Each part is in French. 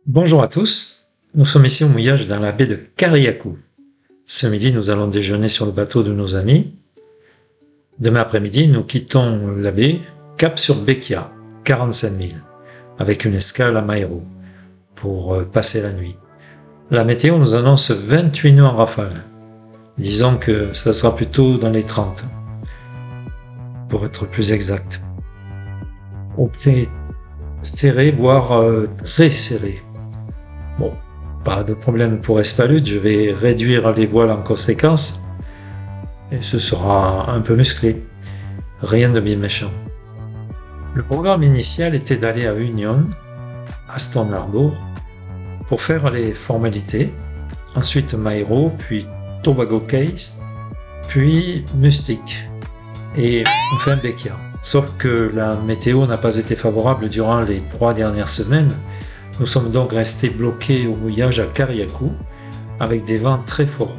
Bonjour à tous, nous sommes ici au mouillage dans la baie de Kariakou. Ce midi, nous allons déjeuner sur le bateau de nos amis. Demain après-midi, nous quittons la baie, cap sur Bekia, 45 000, avec une escale à Mairo, pour passer la nuit. La météo nous annonce 28 nœuds en rafale. Disons que ça sera plutôt dans les 30, pour être plus exact. On peut serré, voire très serré. Bon, pas de problème pour Espalud, je vais réduire les voiles en conséquence et ce sera un peu musclé. Rien de bien méchant. Le programme initial était d'aller à Union, Aston Harbour, pour faire les formalités, ensuite Mairo, puis Tobago Cay, puis Mustique et enfin Bekia. Sauf que la météo n'a pas été favorable durant les 3 dernières semaines. Nous sommes donc restés bloqués au mouillage à Kariakou avec des vents très forts.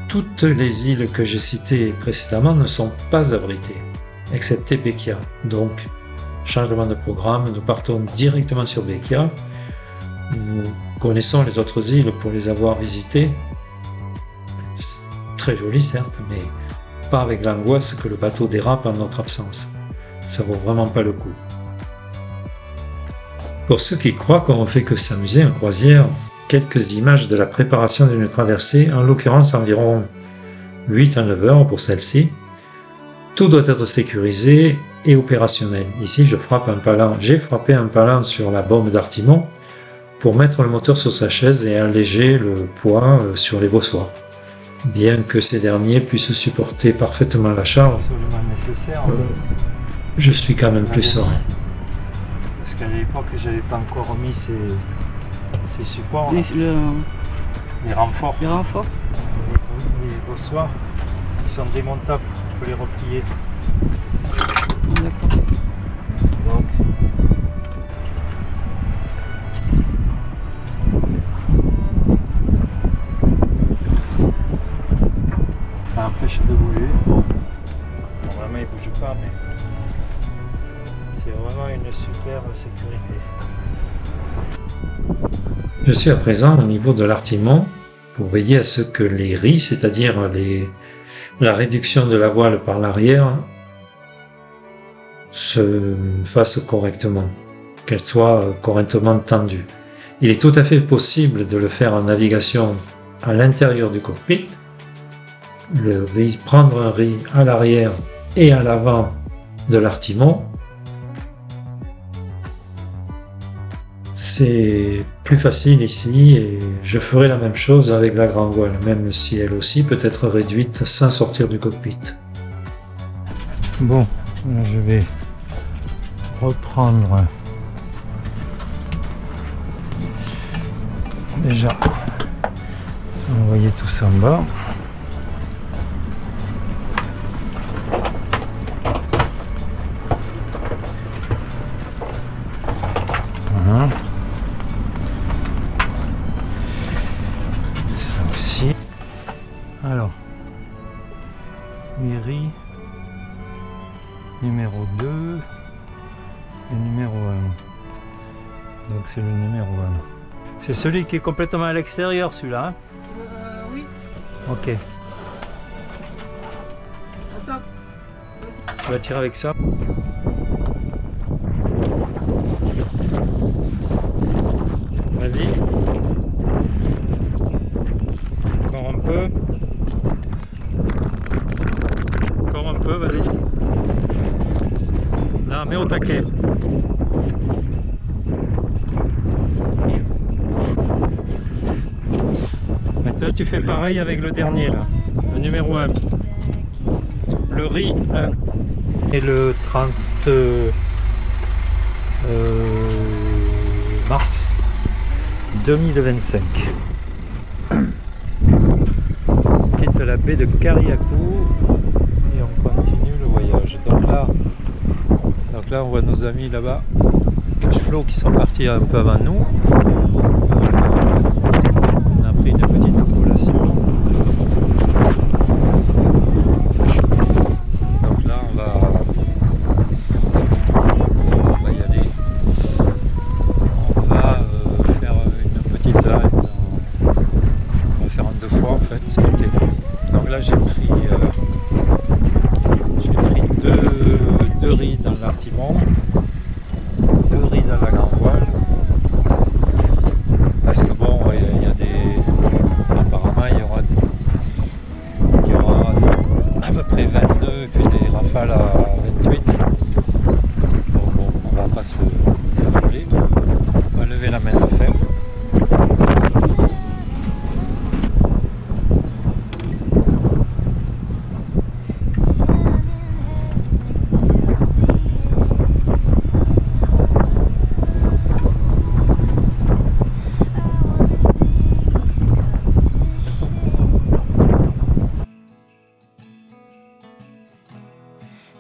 Toutes les îles que j'ai citées précédemment ne sont pas abritées, excepté Bekia. Donc, changement de programme, nous partons directement sur Bekia. Nous connaissons les autres îles pour les avoir visitées. C'est très joli certes, mais pas avec l'angoisse que le bateau dérape en notre absence. Ça vaut vraiment pas le coup. Pour ceux qui croient qu'on ne fait que s'amuser en croisière, quelques images de la préparation d'une traversée, en l'occurrence environ 8 à 9 heures pour celle-ci. Tout doit être sécurisé et opérationnel. Ici, j'ai frappé un palan sur la bombe d'Artimon pour mettre le moteur sur sa chaise et alléger le poids sur les bossoirs. Bien que ces derniers puissent supporter parfaitement la charge, je suis quand même plus serein. Parce qu'à l'époque, j'avais pas encore mis ces supports, les renforts. Les renforts. Les bossoirs, ils sont démontables, il faut les replier. D'accord. Donc, ça empêche de bouger. Bon, vraiment, il bouge pas, mais c'est vraiment une super sécurité. Je suis à présent au niveau de l'Artimon pour veiller à ce que les ris, c'est-à-dire la réduction de la voile par l'arrière, se fasse correctement, qu'elle soit correctement tendue. Il est tout à fait possible de le faire en navigation à l'intérieur du cockpit, prendre un riz à l'arrière et à l'avant de l'Artimon. C'est plus facile ici et je ferai la même chose avec la grande voile, même si elle aussi peut être réduite sans sortir du cockpit. Bon, là je vais reprendre déjà envoyer tout ça en bas. Voilà. Ça aussi. Alors, mairie numéro 2 et numéro 1. Donc c'est le numéro 1. C'est celui qui est complètement à l'extérieur, celui-là, hein? Oui. Ok. Attends. Tu vas tirer avec ça. Vas-y. Encore un peu. Encore un peu, vas-y. Là, mets au taquet. Maintenant, tu fais pareil avec le dernier, là. Le numéro 1. Le riz 1. Et le 30 mars 2025. On quitte la baie de Kariakou et on continue le voyage. Donc là on voit nos amis là-bas, Cashflow, qui sont partis un peu avant nous. On a pris une petite collation. Donc là on va y aller. On va j'ai pris deux riz dans l'artimon, 2 riz dans la grand voile, parce que bon, il y a des... apparemment il y aura à peu près 22 et puis des rafales à 28. Bon, on va pas s'affoler, on va lever la main de fer.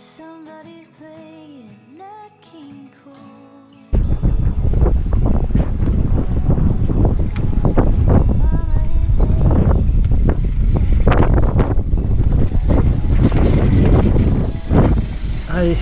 Somebody's playing Nat King Cole. Mama is Allez.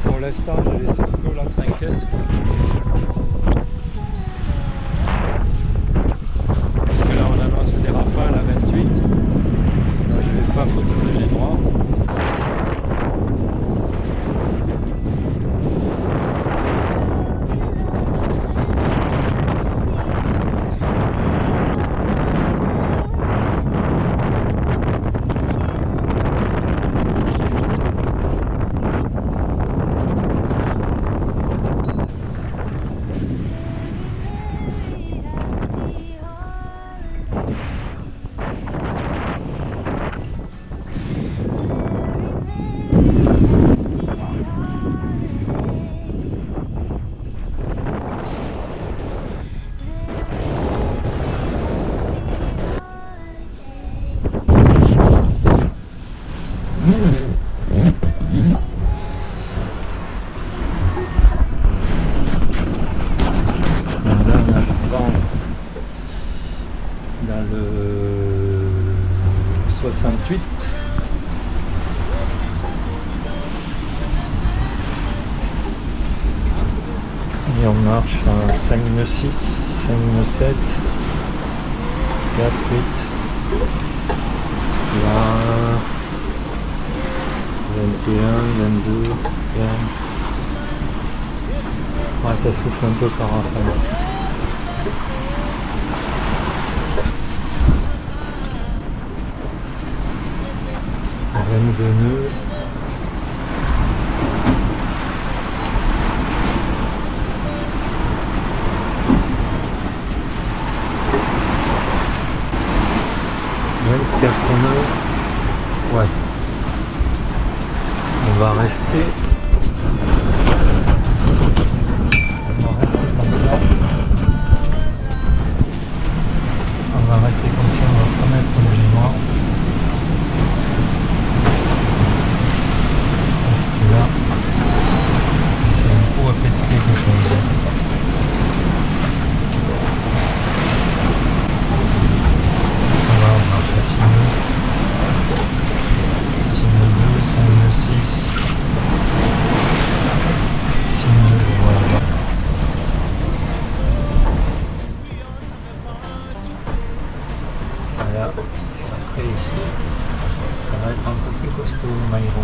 Pour l'instant, j'ai laissé un peu la trinquette. Parce que là, on annonce des rafales à 28. Donc, je ne vais pas foutre le génois. Dans le 68. Et on marche à 5 nœuds 6, 5 nœuds 7, 4, 8, là, 21, 22, 20. Ouais, ça souffle un peu par rafale. 22 nœuds. Ouais. On va rester comme ça. On va rester comme ça, on va pas mettre le génois. Parce que là, c'est un coup à péter quelque chose. Ça va, on marche à 6 nœuds. 6 nœuds 2, 5 nœuds 6. 6 nœuds, voilà. Voilà, c'est après ici. Ça va être un peu plus costaud, Maïro.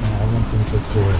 On remonte un peu trop, ouais.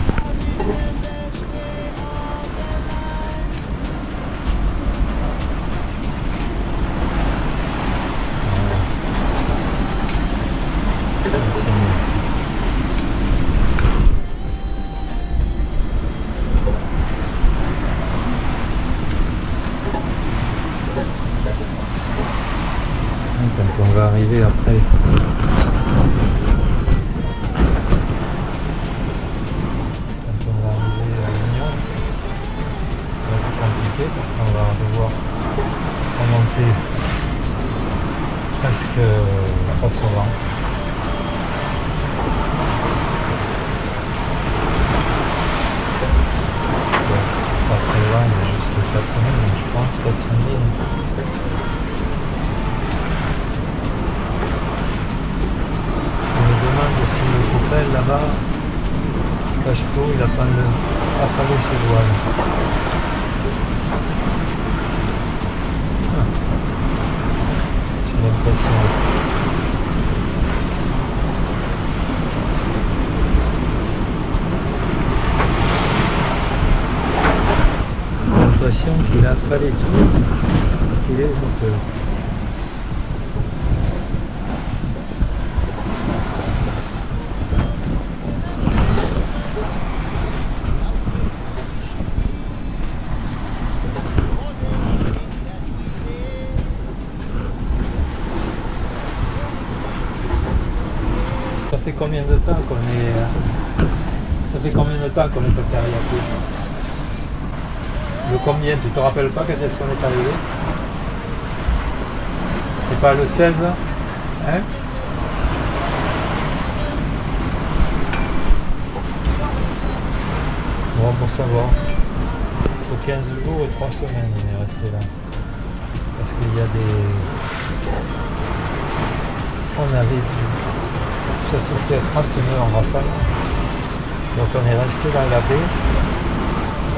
demande si le copain là-bas, cache flow, il a pas affalé ses voiles. J'ai l'impression. J'ai l'impression qu'il a affalé tout, qu'il est moteur. Ça fait combien de temps qu'on est... Ça fait combien de temps qu'on est à Cariaco? Le combien? Tu te rappelles pas quand est-ce qu'on est arrivé? C'est pas le 16? Hein? Bon, pour savoir. Pour 15 jours et 3 semaines on est resté là. Parce qu'il y a des... On avait vu... Ça sortait à 30 nœuds en rafale. Donc on est resté dans la baie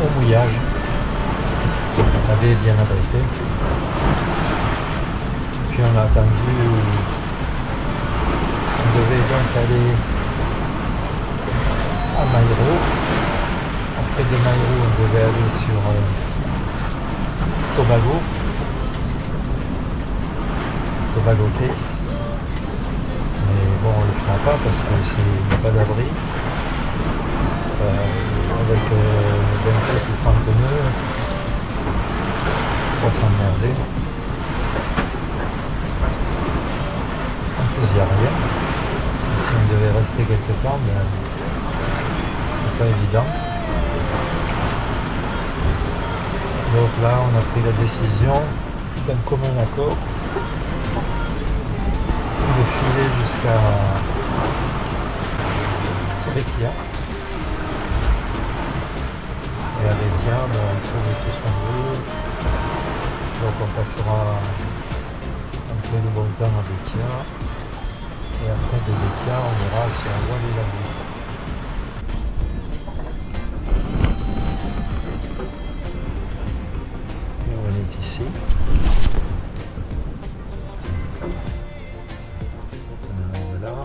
au mouillage. La baie est bien abritée. Puis on a attendu. On devait donc aller à Maïro. Après de Maïro, on devait aller sur Tobago Case. Mais bon, on ne le fera pas parce qu'il n'y a pas d'abri. Avec 24 ou 30 nœuds, on va s'emmerder. En plus, il n'y a rien. Et si on devait rester quelque temps, ben, c'est pas évident. Donc là, on a pris la décision d'un commun accord de filer jusqu'à Vecchia. Et à Vecchia, on trouve tout ce qu'on veut. Donc on passera un peu de bon temps à Vecchia. Et après de Vecchia, on ira sur la voie des Lagos. Et on est ici. Voilà.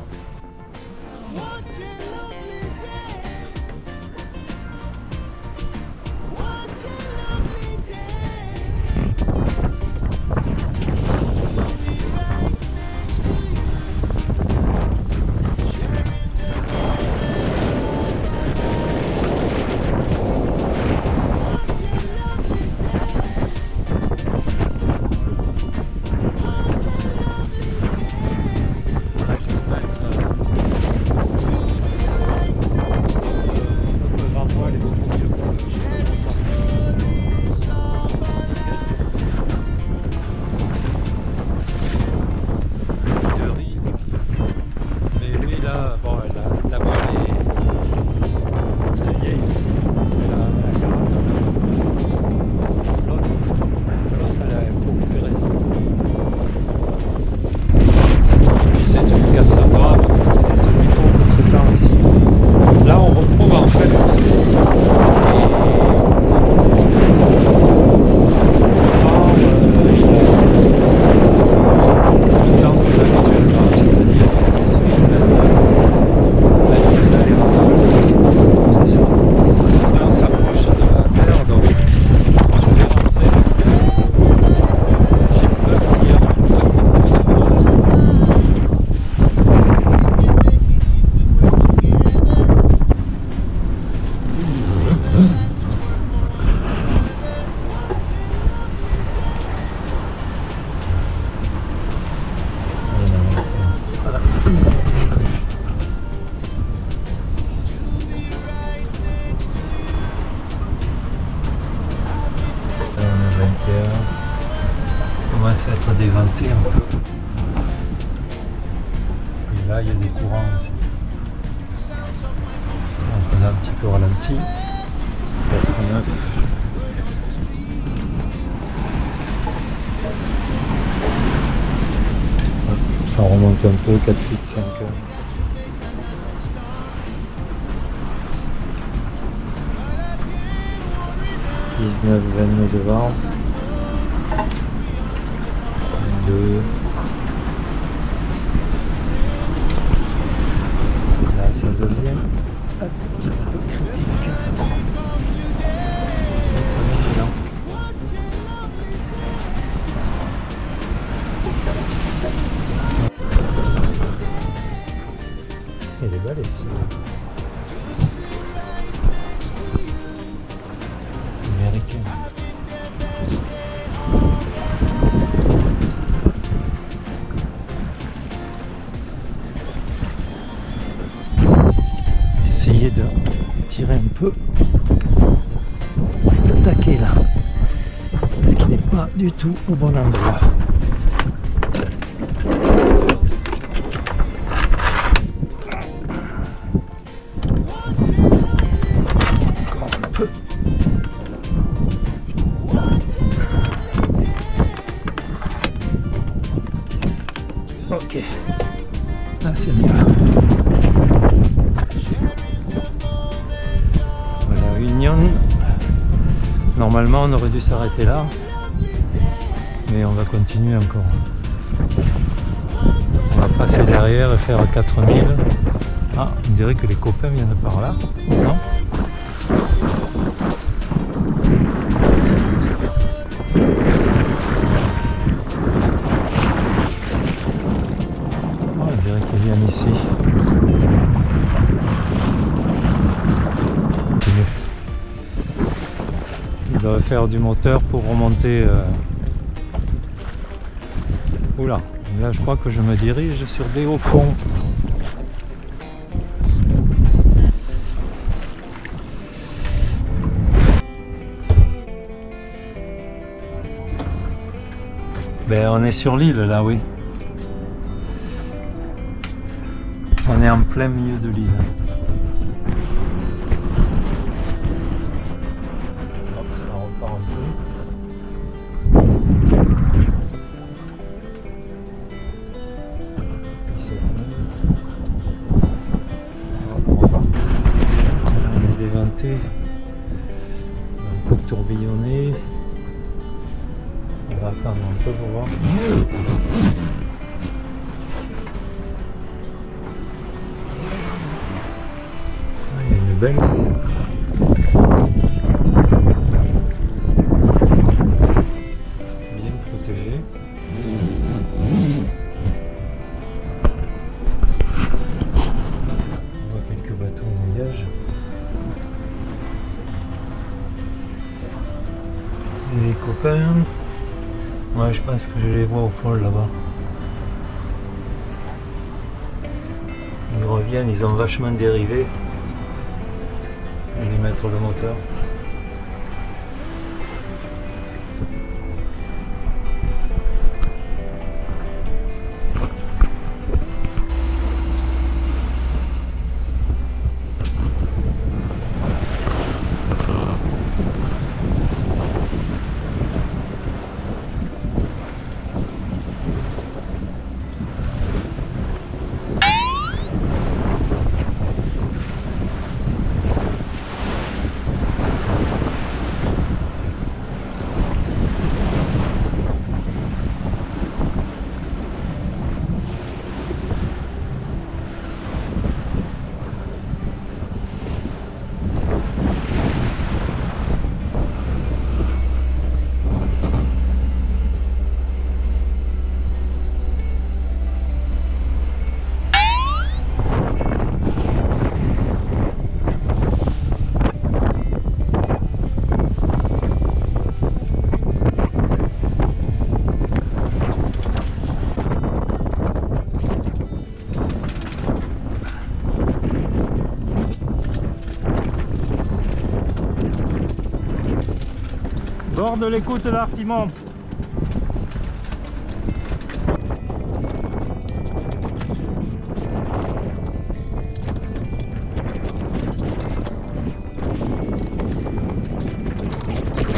Commence à être déventé un peu. Et là il y a des courants aussi. Donc on a un petit peu ralenti. 89. Ça remonte un peu, 4 feet 5. 19-22 devant. 2. Là, ça devient un petit peu critique. Elle est belle ici. Américaine. Essayez de tirer un peu le taquet là, parce qu'il n'est pas du tout au bon endroit. Encore un peu. Ok, là c'est mieux. Voilà, Union. Normalement on aurait dû s'arrêter là, mais on va continuer encore. On va passer derrière et faire 4000. Ah, on dirait que les copains viennent par là, non? Oh, on dirait qu'ils viennent ici. Ils doivent faire du moteur pour remonter. Oula, là je crois que je me dirige sur des hauts fonds. Ben on est sur l'île là, oui. On est en plein milieu de l'île. Hop, ça repart un peu. On est déventé. Un peu tourbillonné. On va attendre un peu pour voir. Ah, il y a une belle. Bien protégé. On voit quelques bateaux en mouillage. Et les copains. Ouais, je pense que je les vois au fond là-bas. Ils reviennent, ils ont vachement dérivé. Je vais mettre le moteur. Bord de l'écoute d'Artimon.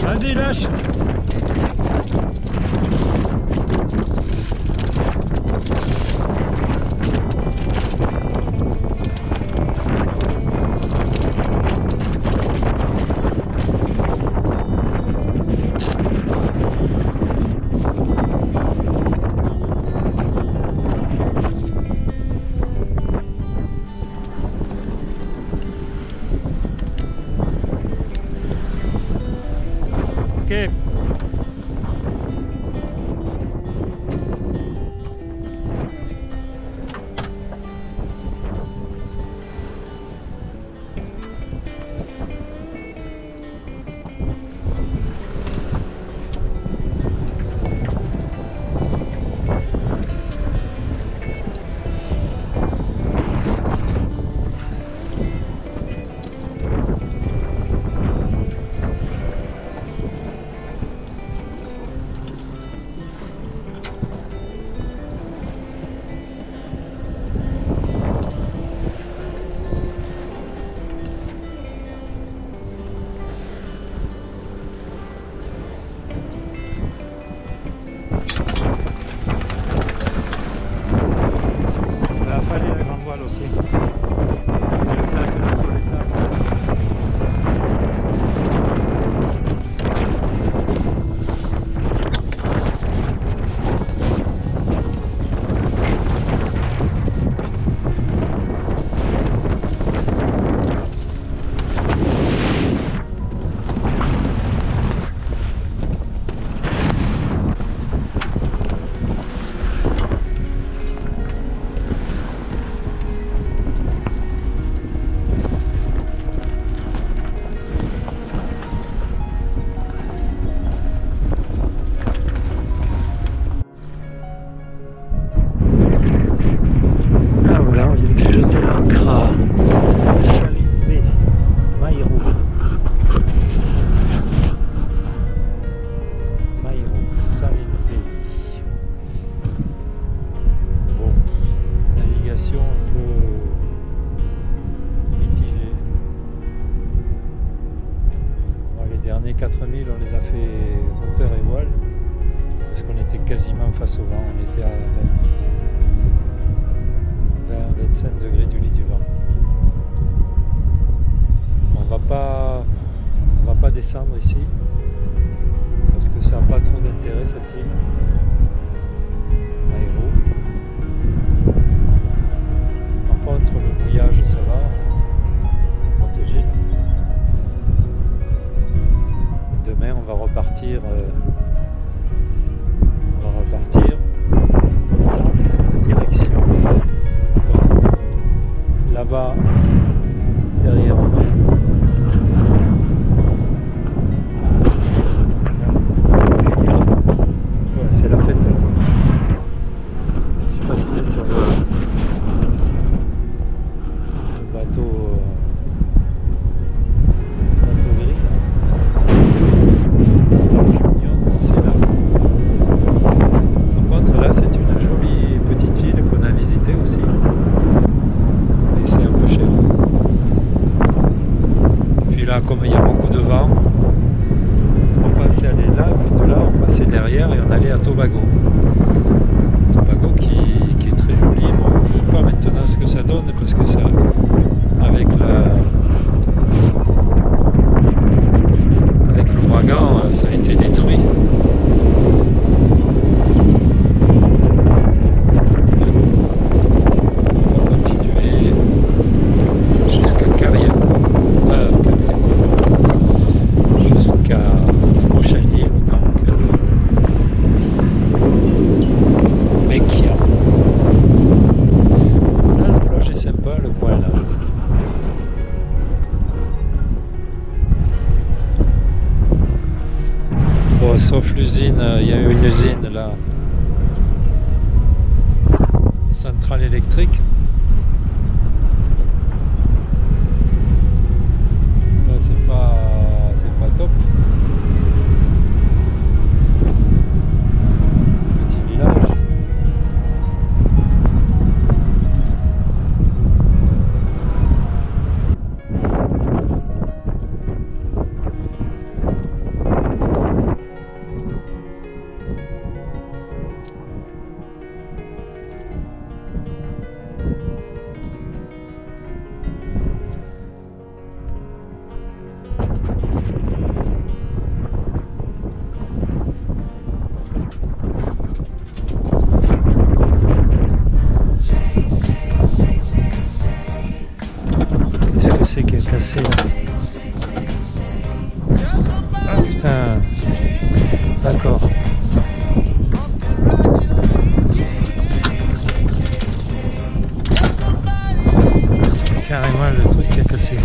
Vas-y, lâche. Ok. La fallait la grande voile aussi. Je vais le faire que dans tous les sens. Ah voilà, on vient de jeter l'ancre à Saline Bay, Maïro. Maïro, Saline Bay. Bon, navigation un peu mitigée. Bon, les derniers 4000, on les a fait moteur et voile, parce qu'on était quasiment face au vent, on était à 25 degrés du lit du vent. On va pas descendre ici parce que ça n'a pas trop d'intérêt cette île. Aéro. Par contre le mouillage ça va, protégé. Demain on va repartir dans cette direction. Là-bas, derrière moi. Voilà, c'est la fête. Je sais pas si c'est sur le bateau gris. C'est là. Par contre, là, c'est une jolie petite île qu'on a visitée aussi. C'est un peu cher. Puis là, comme il y a beaucoup de vent, on passait aller là, puis de là on passait derrière et on allait à Tobago. Tobago qui est très joli. Bon, je ne sais pas maintenant ce que ça donne parce que ça, avec l'ouragan, ça a été détruit. Sauf l'usine, il y a eu une usine là, centrale électrique. Là c'est pas top. Petit village. Qu'est-ce que c'est qui est cassé là? Ah putain! D'accord. Carrément le truc qui a cassé.